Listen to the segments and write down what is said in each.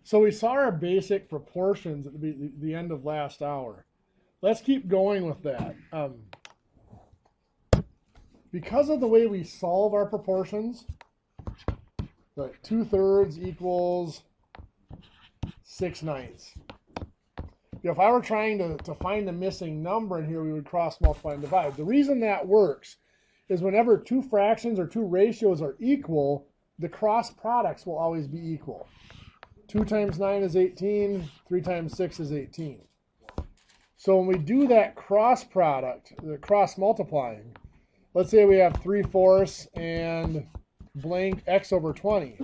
So we saw our basic proportions at the end of last hour. Let's keep going with that. Because of the way we solve our proportions, like 2/3 equals 6/9. If I were trying to find the missing number in here, we would cross multiply and divide. The reason that works is whenever two fractions or two ratios are equal, the cross products will always be equal. 2 times 9 is 18, 3 times 6 is 18. So when we do that cross product, the cross multiplying, let's say we have 3/4 and blank x over 20.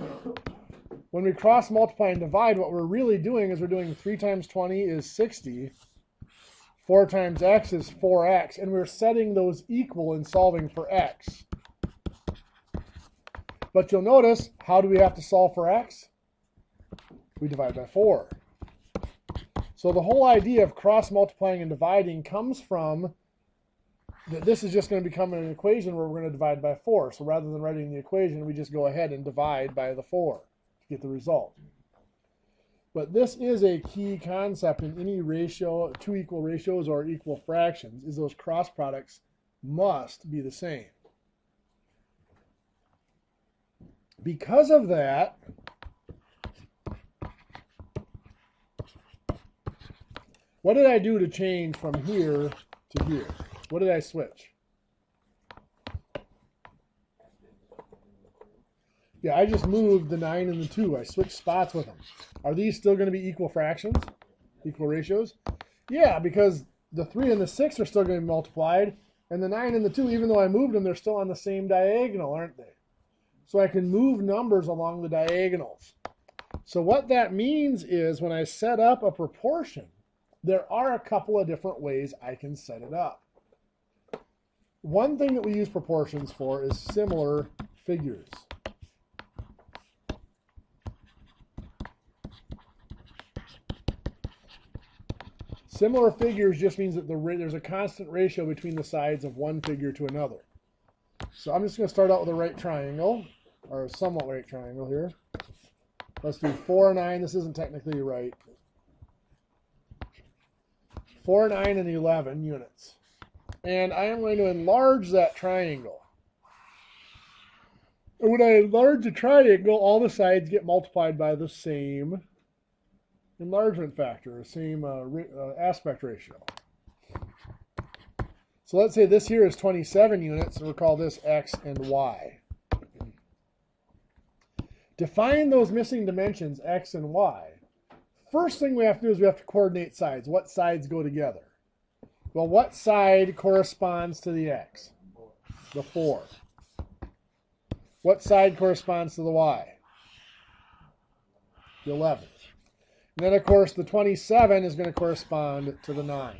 When we cross multiply and divide, what we're really doing is we're doing 3 times 20 is 60, 4 times x is 4x, and we're setting those equal and solving for x. But you'll notice, how do we have to solve for x? We divide by 4. So the whole idea of cross multiplying and dividing comes from that this is just going to become an equation where we're going to divide by 4. So rather than writing the equation, we just go ahead and divide by the 4 to get the result. But this is a key concept in any ratio, two equal ratios or equal fractions, is those cross products must be the same. Because of that, what did I do to change from here to here? What did I switch? Yeah, I just moved the 9 and the 2. I switched spots with them. Are these still going to be equal fractions? Equal ratios? Yeah, because the 3 and the 6 are still going to be multiplied, and the 9 and the 2, even though I moved them, they're still on the same diagonal, aren't they? So I can move numbers along the diagonals. So what that means is when I set up a proportion, there are a couple of different ways I can set it up. One thing that we use proportions for is similar figures. Similar figures just means that there's a constant ratio between the sides of one figure to another. So I'm just going to start out with a right triangle, or a somewhat right triangle here. Let's do 4, 9. This isn't technically right. 4, 9, and 11 units. And I am going to enlarge that triangle. And when I enlarge the triangle, all the sides get multiplied by the same enlargement factor, the same aspect ratio. So let's say this here is 27 units, and we'll call this x and y. To find those missing dimensions, x and y, first thing we have to do is we have to coordinate sides. What sides go together? Well, what side corresponds to the x? The 4. What side corresponds to the y? The 11. And then, of course, the 27 is going to correspond to the 9.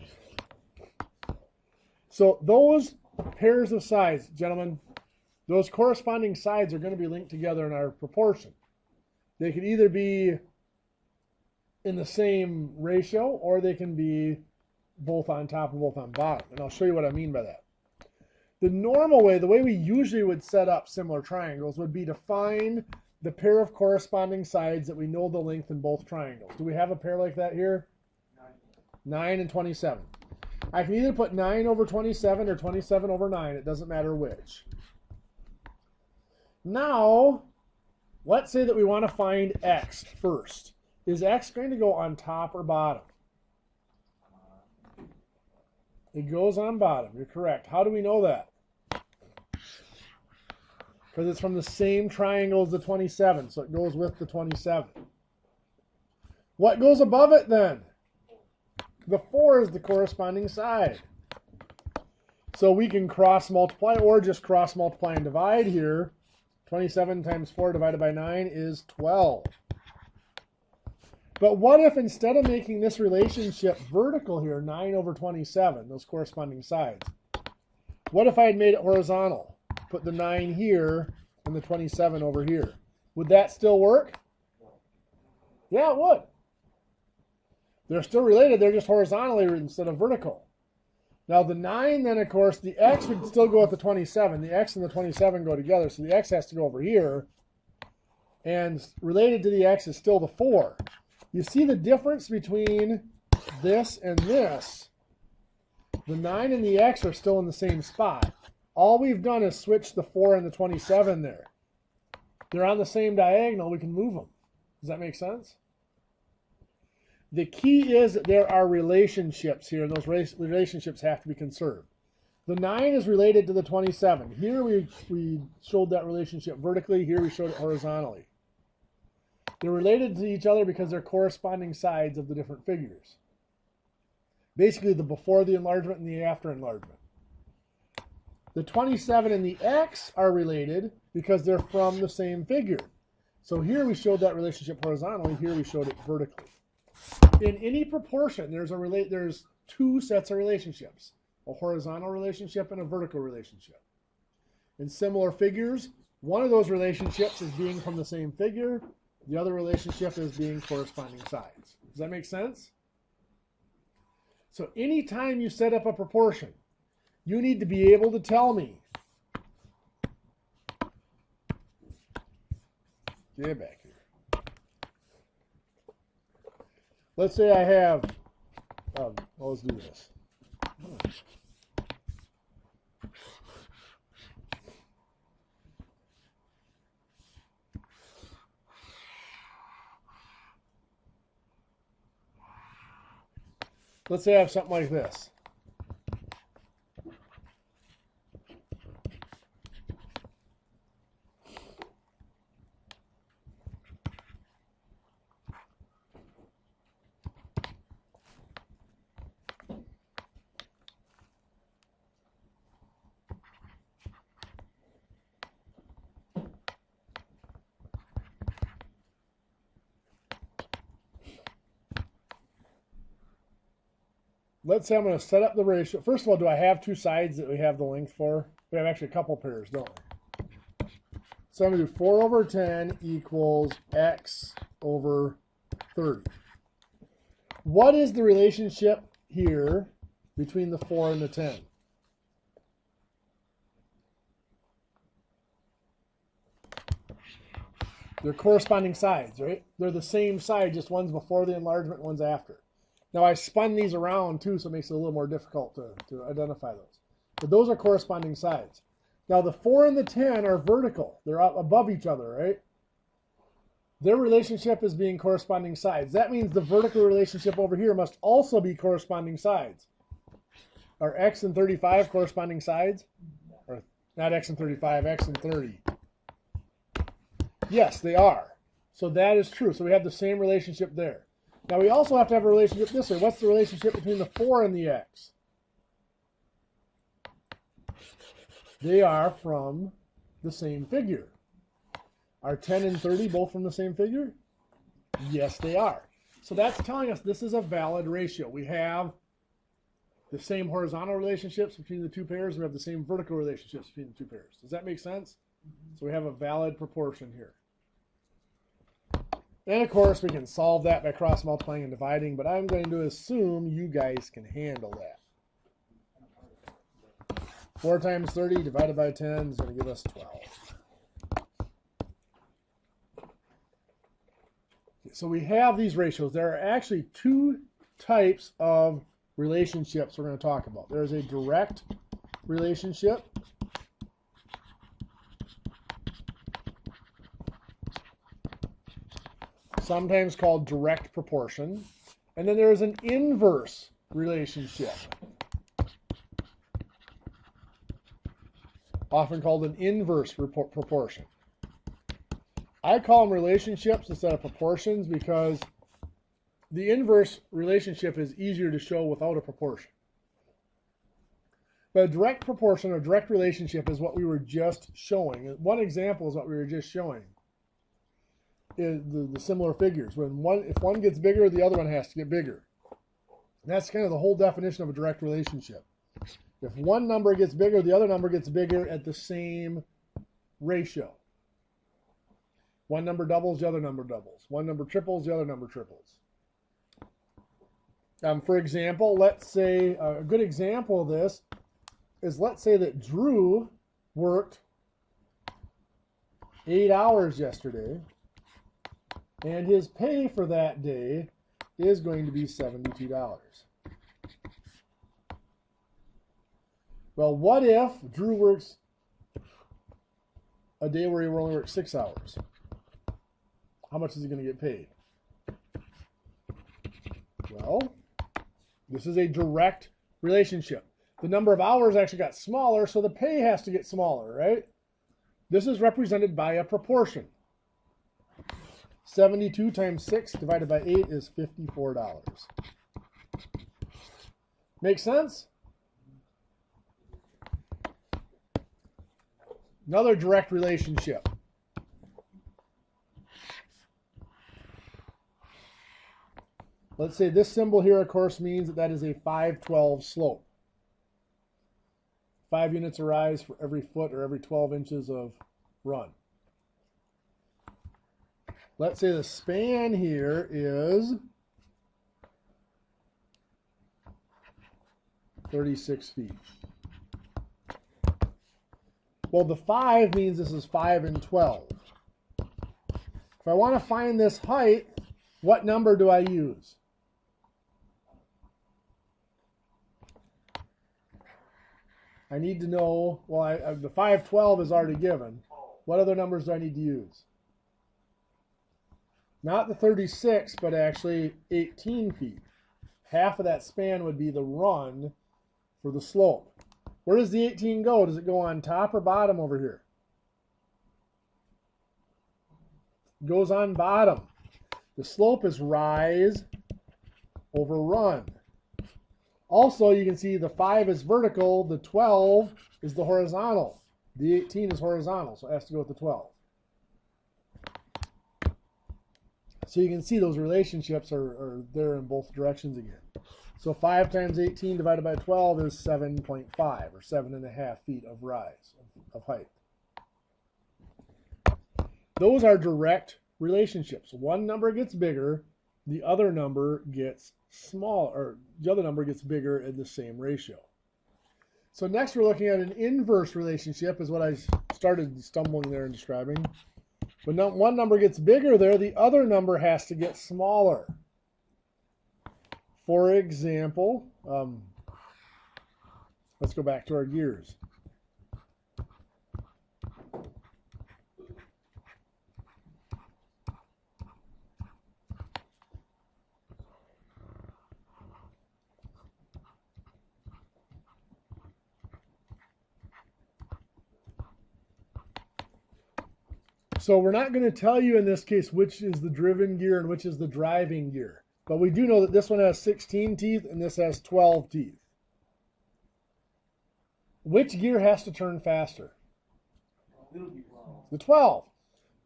So those pairs of sides, gentlemen, those corresponding sides are going to be linked together in our proportion. They could either be in the same ratio, or they can be both on top and both on bottom. And I'll show you what I mean by that. The normal way, the way we usually would set up similar triangles, would be to find the pair of corresponding sides that we know the length in both triangles. Do we have a pair like that here? 9 and 27. I can either put 9 over 27 or 27 over 9. It doesn't matter which. Now, let's say that we want to find x first. Is x going to go on top or bottom? It goes on bottom. You're correct. How do we know that? Because it's from the same triangle as the 27, so it goes with the 27. What goes above it then? The 4 is the corresponding side. So we can cross multiply or just cross multiply and divide here. 27 times 4 divided by 9 is 12. But what if instead of making this relationship vertical here, 9 over 27, those corresponding sides, what if I had made it horizontal? Put the 9 here and the 27 over here. Would that still work? Yeah, it would. They're still related. They're just horizontally instead of vertical. Now the 9 then, of course, the x would still go with the 27. The x and the 27 go together, so the x has to go over here. And related to the x is still the 4. You see the difference between this and this. The 9 and the x are still in the same spot. All we've done is switch the 4 and the 27 there. They're on the same diagonal. We can move them. Does that make sense? The key is that there are relationships here, and those relationships have to be conserved. The 9 is related to the 27. Here we showed that relationship vertically. Here we showed it horizontally. They're related to each other because they're corresponding sides of the different figures. Basically, the before the enlargement and the after enlargement. The 27 and the x are related because they're from the same figure. So here we showed that relationship horizontally. Here we showed it vertically. In any proportion, there's two sets of relationships, a horizontal relationship and a vertical relationship. In similar figures, one of those relationships is being from the same figure. The other relationship is being corresponding sides. Does that make sense? So anytime you set up a proportion, you need to be able to tell me. Get back here. Let's say I have, let's do this. Let's say I have something like this. Let's say I'm going to set up the ratio. First of all, do I have two sides that we have the length for? We have actually a couple pairs, don't we? So I'm going to do 4 over 10 equals x over 30. What is the relationship here between the 4 and the 10? They're corresponding sides, right? They're the same side, just one's before the enlargement, one's after. Now I spun these around too, so it makes it a little more difficult to identify those. But those are corresponding sides. Now the 4 and the 10 are vertical. They're up above each other, right? Their relationship is being corresponding sides. That means the vertical relationship over here must also be corresponding sides. Are x and 35 corresponding sides? Or not x and 35, x and 30. Yes, they are. So that is true. So we have the same relationship there. Now we also have to have a relationship this way. What's the relationship between the 4 and the x? They are from the same figure. Are 10 and 30 both from the same figure? Yes, they are. So that's telling us this is a valid ratio. We have the same horizontal relationships between the two pairs. We have the same vertical relationships between the two pairs. Does that make sense? So we have a valid proportion here. And of course, we can solve that by cross multiplying and dividing, but I'm going to assume you guys can handle that. 4 times 30 divided by 10 is going to give us 12. So we have these ratios. There are actually two types of relationships we're going to talk about. There's a direct relationship. Sometimes called direct proportion. And then there's an inverse relationship, often called an inverse proportion. I call them relationships instead of proportions because the inverse relationship is easier to show without a proportion. But a direct proportion or direct relationship is what we were just showing. One example is what we were just showing. Is the similar figures. If one gets bigger, the other one has to get bigger. And that's kind of the whole definition of a direct relationship. If one number gets bigger, the other number gets bigger at the same ratio. One number doubles, the other number doubles. One number triples, the other number triples. For example, let's say a good example of this is, let's say that Drew worked 8 hours yesterday And his pay for that day is going to be $72. Well, what if Drew works a day where he only works 6 hours? How much is he going to get paid? Well, this is a direct relationship. The number of hours actually got smaller, so the pay has to get smaller, right? This is represented by a proportion. 72 times 6 divided by 8 is $54. Make sense? Another direct relationship. Let's say this symbol here, of course, means that is a 512 slope. 5 units of rise for every foot or every 12 inches of run. Let's say the span here is 36 feet. Well, the 5 means this is 5 and 12. If I want to find this height, what number do I use? I need to know, well, the 512 is already given. What other numbers do I need to use? Not the 36, but actually 18 feet. Half of that span would be the run for the slope. Where does the 18 go? Does it go on top or bottom over here? It goes on bottom. The slope is rise over run. Also, you can see the 5 is vertical, the 12 is the horizontal. The 18 is horizontal, so it has to go with the 12. So you can see those relationships are there in both directions again. So 5 times 18 divided by 12 is 7.5 or 7.5 feet of rise, of height. Those are direct relationships. One number gets bigger, the other number gets smaller, or the other number gets bigger in the same ratio. So next we're looking at an inverse relationship, is what I started stumbling there and describing. When one number gets bigger there, the other number has to get smaller. For example, let's go back to our gears. So we're not going to tell you in this case which is the driven gear and which is the driving gear. But we do know that this one has 16 teeth and this has 12 teeth. Which gear has to turn faster? The 12.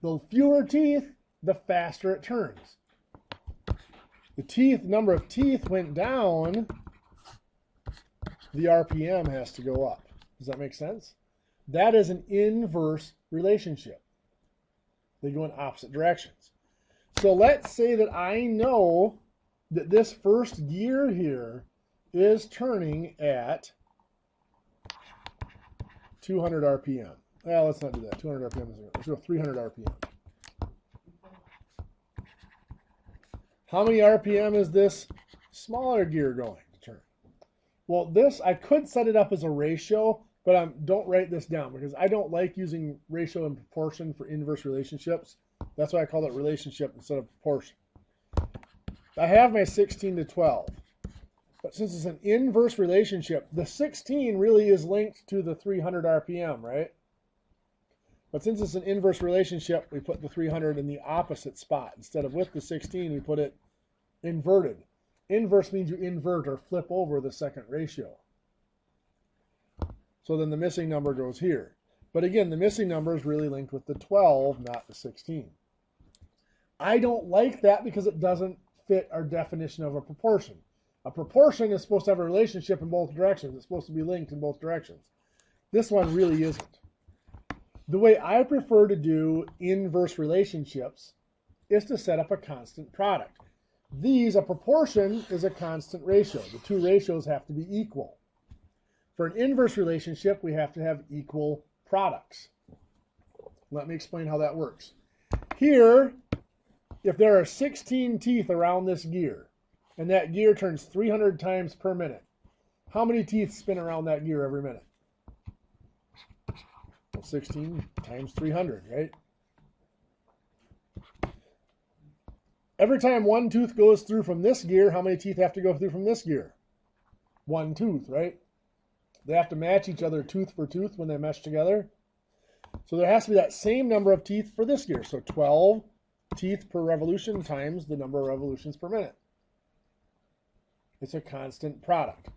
The fewer teeth, the faster it turns. The number of teeth went down, the RPM has to go up. Does that make sense? That is an inverse relationship. They go in opposite directions. So let's say that I know that this first gear here is turning at 200 RPM. Well, let's not do that. 200 RPM isn't good. Let's go 300 RPM. How many RPM is this smaller gear going to turn? Well, this, I could set it up as a ratio, but don't write this down because I don't like using ratio and proportion for inverse relationships. That's why I call it relationship instead of proportion. I have my 16 to 12. But since it's an inverse relationship, the 16 really is linked to the 300 RPM, right? But since it's an inverse relationship, we put the 300 in the opposite spot. Instead of with the 16, we put it inverted. Inverse means you invert or flip over the second ratio. So then the missing number goes here. But again, the missing number is really linked with the 12, not the 16. I don't like that because it doesn't fit our definition of a proportion. A proportion is supposed to have a relationship in both directions. It's supposed to be linked in both directions. This one really isn't. The way I prefer to do inverse relationships is to set up a constant product. A proportion is a constant ratio. The two ratios have to be equal. For an inverse relationship, we have to have equal products. Let me explain how that works. Here, if there are 16 teeth around this gear, and that gear turns 300 times per minute, how many teeth spin around that gear every minute? Well, 16 times 300, right? Every time one tooth goes through from this gear, how many teeth have to go through from this gear? One tooth, right? They have to match each other tooth for tooth when they mesh together. So there has to be that same number of teeth for this gear. So 12 teeth per revolution times the number of revolutions per minute. It's a constant product.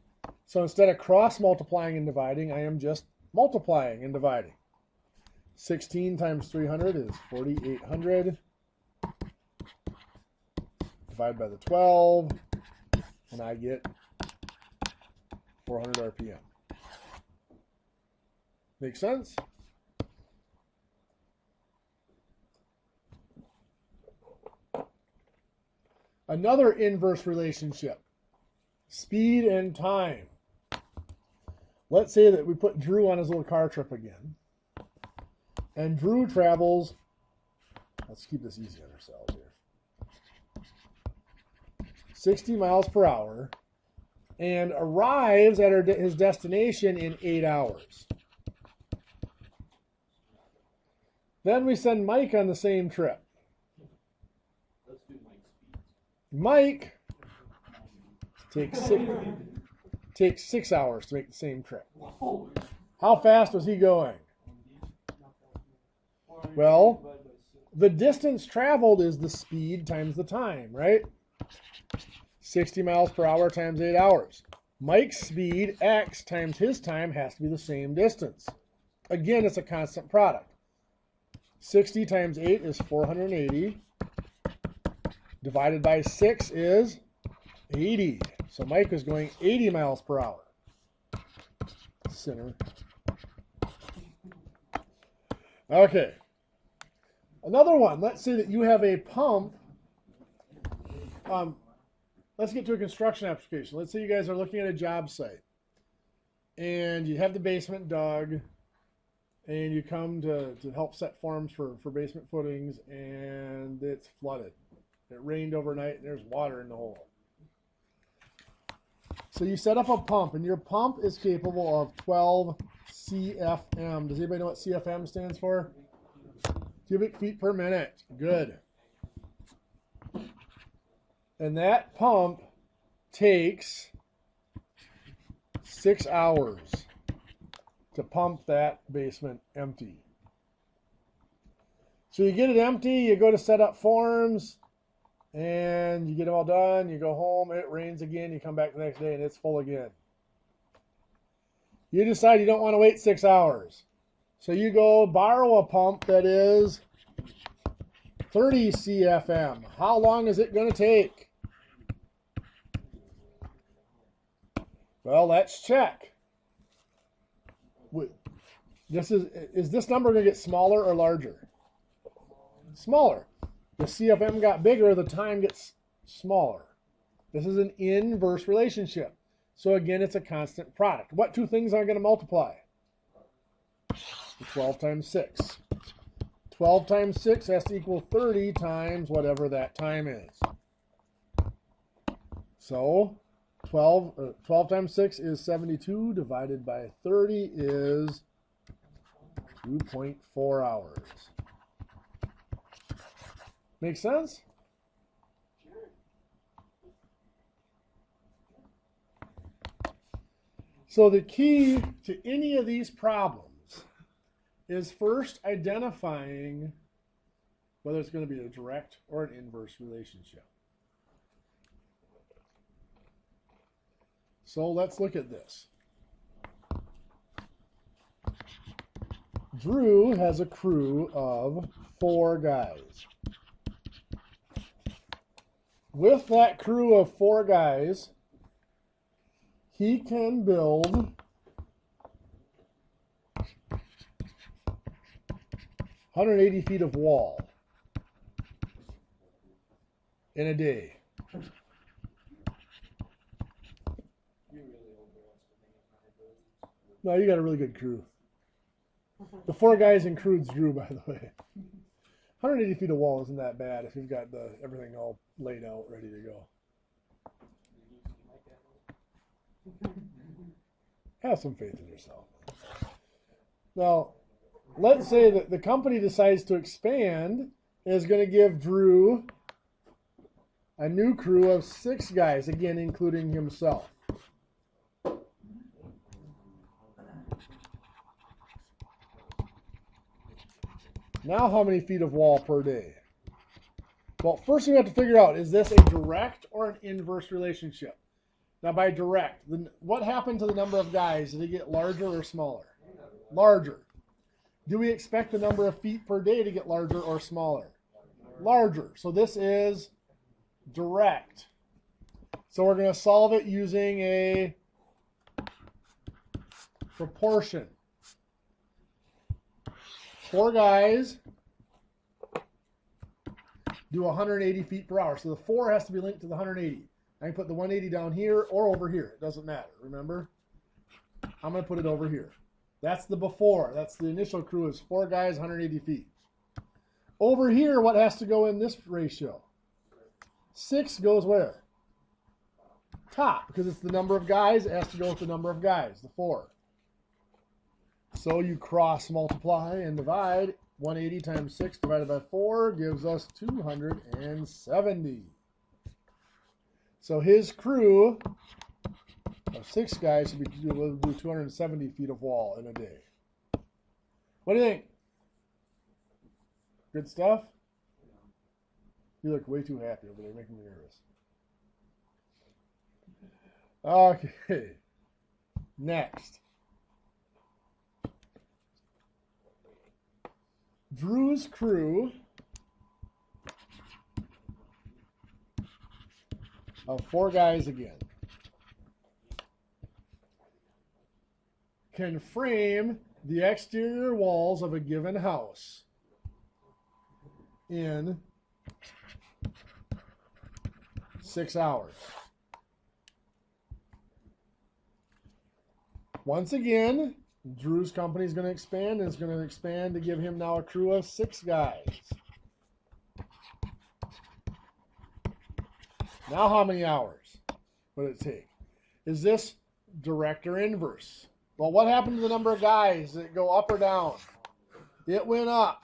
So instead of cross multiplying and dividing, I am just multiplying and dividing. 16 times 300 is 4,800. Divide by the 12, and I get 400 RPM. Make sense? Another inverse relationship, speed and time. Let's say that we put Drew on his little car trip again, and Drew travels, let's keep this easy on ourselves here, 60 miles per hour, and arrives at his destination in 8 hours. Then we send Mike on the same trip. Let's do Mike takes 6 hours to make the same trip. How fast was he going? Well, the distance traveled is the speed times the time, right? 60 miles per hour times 8 hours. Mike's speed, x, times his time has to be the same distance. Again, it's a constant product. 60 times 8 is 480. Divided by 6 is 80. So Mike is going 80 miles per hour. Center. Okay. Another one. Let's say that you have a pump. Let's get to a construction application. Let's say you guys are looking at a job site. And you have the basement dug. And you come to help set forms for basement footings. And it's flooded. It rained overnight and there's water in the hole. So you set up a pump, and your pump is capable of 12 CFM. Does anybody know what CFM stands for? Cubic feet per minute. Good. And that pump takes 6 hours to pump that basement empty. So you get it empty, you go to set up forms, and you get them all done, you go home, it rains again, you come back the next day and it's full again. You decide you don't want to wait 6 hours. So you go borrow a pump that is 30 CFM. How long is it going to take? Well, let's check. Is this number going to get smaller or larger? Smaller. The CFM got bigger, the time gets smaller. This is an inverse relationship. So again, it's a constant product. What two things are going to multiply? 12 times 6. 12 times 6 has to equal 30 times whatever that time is. So 12 times 6 is 72, divided by 30 is 2.4 hours. Make sense? So the key to any of these problems is first identifying whether it's going to be a direct or an inverse relationship. So let's look at this. Drew has a crew of 4 guys. With that crew of 4 guys, he can build 180 feet of wall in a day. No, you got a really good crew. The 4 guys includes Drew, by the way. 180 feet of wall isn't that bad if you've got everything all laid out, ready to go. Have some faith in yourself. Now, let's say that the company decides to expand and is going to give Drew a new crew of 6 guys, again, including himself. Now, how many feet of wall per day? Well, first thing we have to figure out, is this a direct or an inverse relationship? Now, by direct, what happened to the number of guys? Did it get larger or smaller? Larger. Do we expect the number of feet per day to get larger or smaller? Larger. So this is direct. So we're going to solve it using a proportion. 4 guys do 180 feet per hour. So the 4 has to be linked to the 180. I can put the 180 down here or over here. It doesn't matter, remember? I'm going to put it over here. That's the before. That's the initial crew is 4 guys, 180 feet. Over here, what has to go in this ratio? 6 goes where? Top, because it's the number of guys. It has to go with the number of guys, the 4. So you cross multiply and divide. 180 times 6 divided by 4 gives us 270. So his crew of 6 guys should be able to do 270 feet of wall in a day. What do you think? Good stuff? You look way too happy over there, making me nervous. Okay. Next. Drew's crew of 4 guys again can frame the exterior walls of a given house in 6 hours. Once again, Drew's company is going to expand, and it's going to expand to give him now a crew of 6 guys. Now how many hours would it take? Is this direct or inverse? Well, what happened to the number of guys? Did it go up or down? It went up.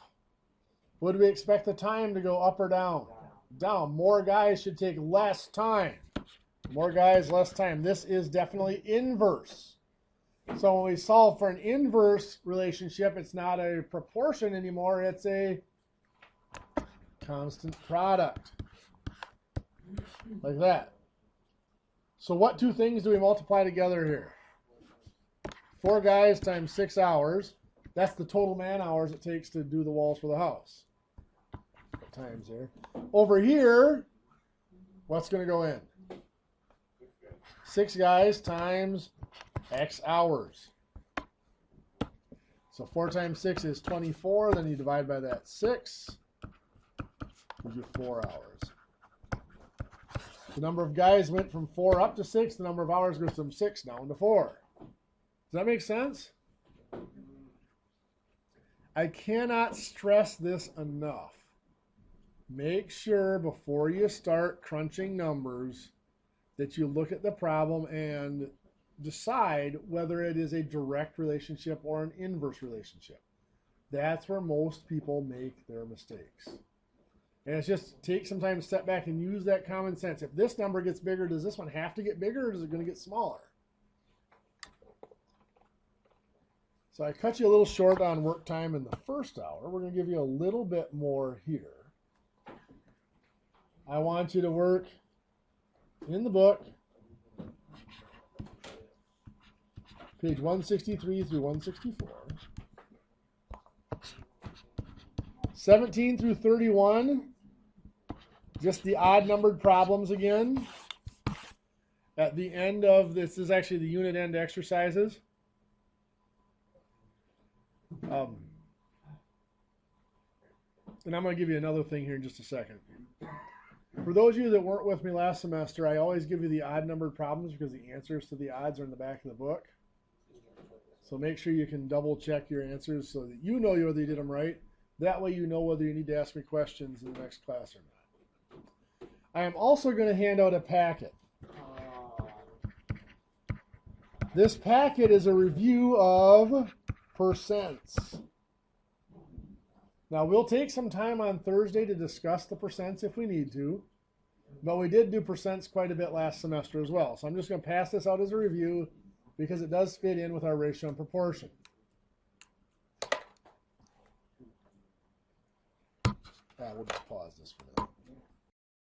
Would we expect the time to go up or down? Down. More guys should take less time. More guys, less time. This is definitely inverse. So when we solve for an inverse relationship, it's not a proportion anymore. It's a constant product. Like that. So what 2 things do we multiply together here? 4 guys times 6 hours. That's the total man hours it takes to do the walls for the house. Times there. Over here, what's going to go in? 6 guys times X hours. So 4 times 6 is 24. Then you divide by that 6. Gives you 4 hours. The number of guys went from 4 up to 6. The number of hours goes from 6 down to 4. Does that make sense? I cannot stress this enough. Make sure before you start crunching numbers that you look at the problem and decide whether it is a direct relationship or an inverse relationship. That's where most people make their mistakes. And it's just take some time to step back and use that common sense. If this number gets bigger, does this one have to get bigger, or is it going to get smaller? So I cut you a little short on work time in the first hour. We're going to give you a little bit more here. I want you to work in the book, page 163 through 164. 17 through 31, just the odd numbered problems again. At the end of this is actually the unit end exercises. And I'm going to give you another thing here in just a second. For those of you that weren't with me last semester, I always give you the odd numbered problems because the answers to the odds are in the back of the book. So make sure you can double check your answers so that you know whether you did them right. That way you know whether you need to ask me questions in the next class or not. I am also going to hand out a packet. This packet is a review of percents. Now, we'll take some time on Thursday to discuss the percents if we need to, but we did do percents quite a bit last semester as well. So I'm just going to pass this out as a review because it does fit in with our ratio and proportion. We'll just pause this for a minute.